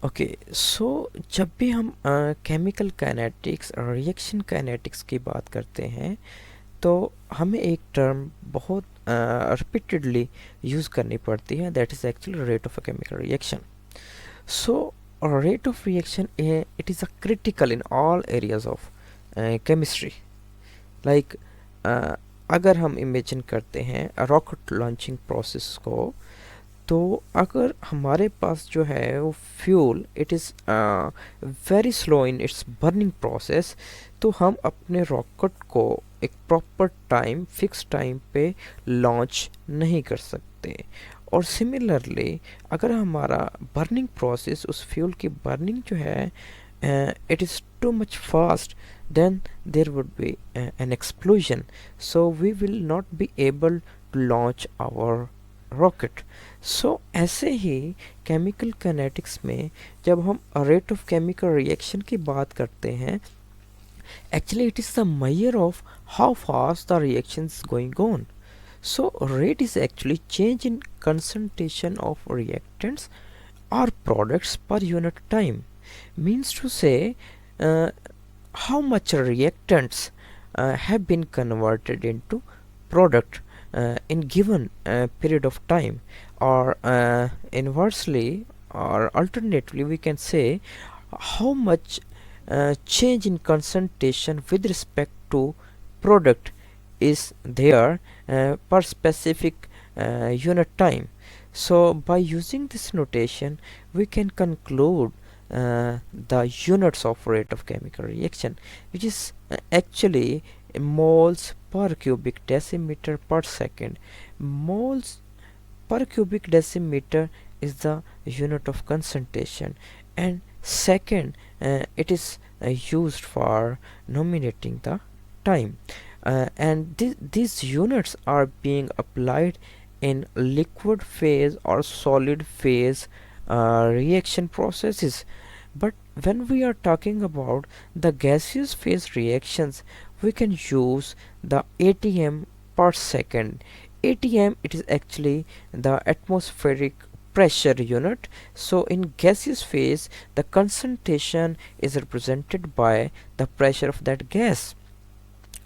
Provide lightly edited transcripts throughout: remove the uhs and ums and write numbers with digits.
Okay, सो जब भी हम केमिकल काइनेटिक्स और रिएक्शन काइनेटिक्स की बात करते हैं तो हमें एक टर्म बहुत रिपीटेडली यूज़ करनी पड़ती है, that is actually rate of a chemical reaction. So rate of reaction, it is a critical in all areas of chemistry. Like अगर हम इमेजिन करते हैं रॉकेट लॉन्चिंग प्रोसेस को, तो अगर हमारे पास जो है वो fuel it is very slow in its burning process, तो हम अपने रॉकेट को एक प्रॉपर टाइम, फिक्स टाइम पे लॉन्च नहीं कर सकते. और सिमिलरली अगर हमारा बर्निंग प्रोसेस, उस फ्यूल की बर्निंग जो है it is too much fast, then there would be an explosion, so we will not be able to launch our rocket. So ऐसे ही केमिकल काइनेटिक्स में जब हम रेट ऑफ केमिकल रिएक्शन की बात करते हैं, actually it is the measure of how fast the reaction is going on. So rate is actually change in concentration of reactants or products per unit time. Means to say uh, how much reactants have been converted into product in given period of time, or inversely or alternatively we can say how much change in concentration with respect to product is there per specific unit time. So by using this notation we can conclude the units of rate of chemical reaction, which is actually moles per cubic decimeter per second. Moles per cubic decimeter is the unit of concentration, and second it is used for nominating the time. And these units are being applied in liquid phase or solid phase reaction processes. But when we are talking about the gaseous phase reactions, we can use the ATM per second. ATM, it is actually the atmospheric pressure unit. So in gaseous phase the concentration is represented by the pressure of that gas.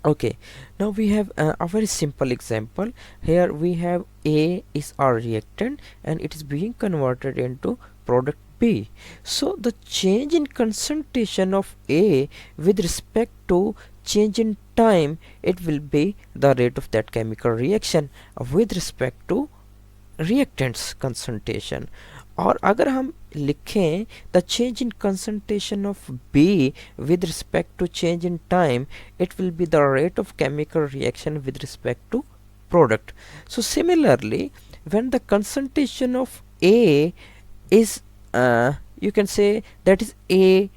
Okay, now we have a very simple example. Here we have A is our reactant and it is being converted into product B. So the change in concentration of A with respect to change in time, it will be the rate of that chemical reaction with respect to reactants concentration. और अगर हम लिखें the change in concentration of B with respect to change in time, it will be the rate of chemical reaction with respect to product. So similarly, when the concentration of A is you can say that is A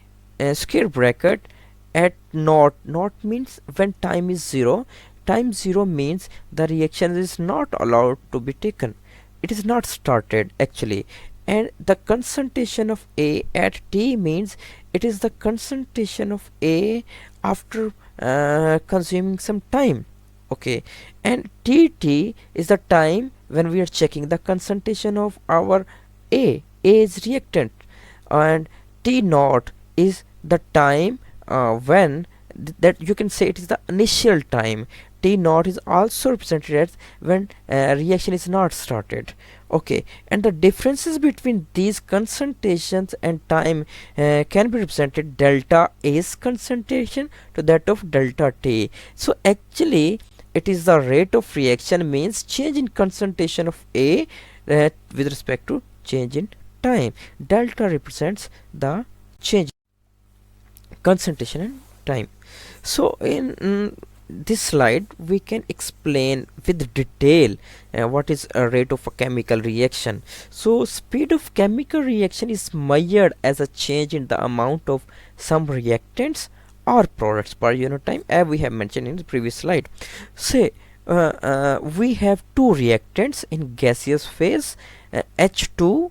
square bracket at naught. Naught means when time is 0. Time 0 means the reaction is not allowed to be taken, it is not started actually. And the concentration of A at T means it is the concentration of A after consuming some time. Okay, and TT is the time when we are checking the concentration of our A is reactant, and T naught is the time when that you can say it is the initial time. T naught is also represented as when reaction is not started. Okay, and the differences between these concentrations and time can be represented delta A's concentration to that of delta T. So actually it is the rate of reaction means change in concentration of A with respect to change in time. Delta represents the change in concentration and time. So in this slide we can explain with detail what is a rate of a chemical reaction. So speed of chemical reaction is measured as a change in the amount of some reactants or products per unit time, as we have mentioned in the previous slide. Say we have two reactants in gaseous phase, H2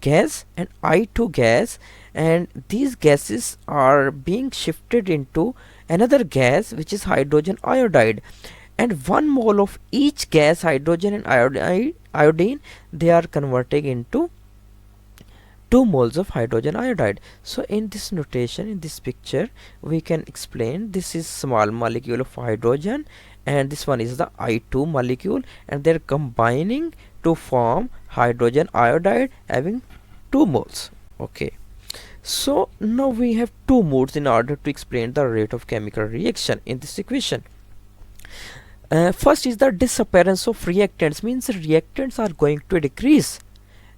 gas and I2 gas, and these gases are being shifted into another gas which is hydrogen iodide, and 1 mole of each gas, hydrogen and iodine, they are converting into 2 moles of hydrogen iodide. So in this notation, in this picture, we can explain this is small molecule of hydrogen and this one is the I2 molecule, and they're combining to form hydrogen iodide having 2 moles. Okay, so now we have 2 modes in order to explain the rate of chemical reaction in this equation. First is the disappearance of reactants, means reactants are going to decrease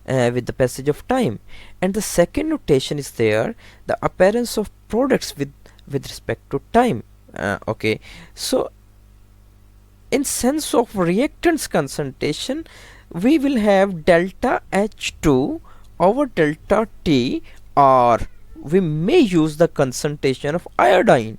with the passage of time. And the second notation is there, the appearance of products with respect to time. Okay, so in sense of reactants concentration, we will have delta H2 over delta T, or we may use the concentration of iodine.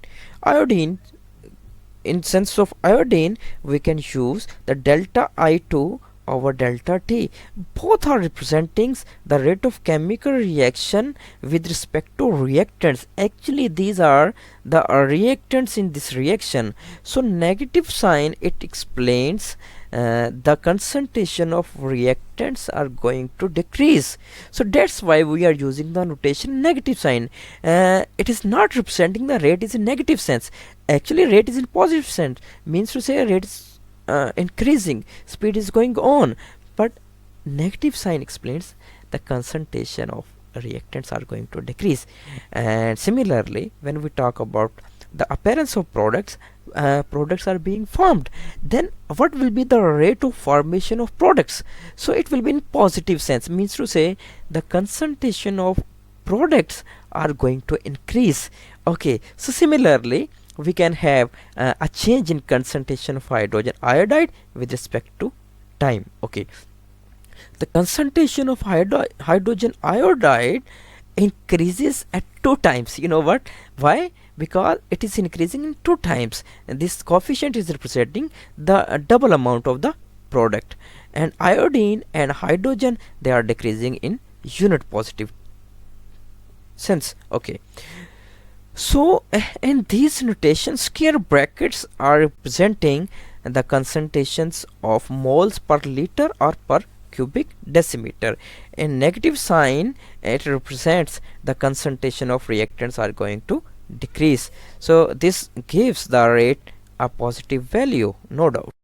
In sense of iodine, we can use the delta I2 over delta T. Both are representing the rate of chemical reaction with respect to reactants. Actually, these are the reactants in this reaction. So negative sign, it explains the concentration of reactants are going to decrease. So that's why we are using the notation negative sign. It is not representing the rate is in negative sense. Actually, rate is in positive sense, means to say rate is increasing, speed is going on, but negative sign explains the concentration of reactants are going to decrease. And similarly, when we talk about the appearance of products, products are being formed, then what will be the rate of formation of products? So it will be in positive sense, means to say the concentration of products are going to increase. Okay, so similarly we can have a change in concentration of hydrogen iodide with respect to time. Okay, the concentration of hydrogen iodide increases at 2 times. You know what? Why? Because it is increasing in 2 times, and this coefficient is representing the double amount of the product. And iodine and hydrogen, they are decreasing in unit positive sense. Okay, so in these notations, square brackets are representing the concentrations of moles per liter or per cubic decimeter. In negative sign, it represents the concentration of reactants are going to decrease. So this gives the rate a positive value, no doubt.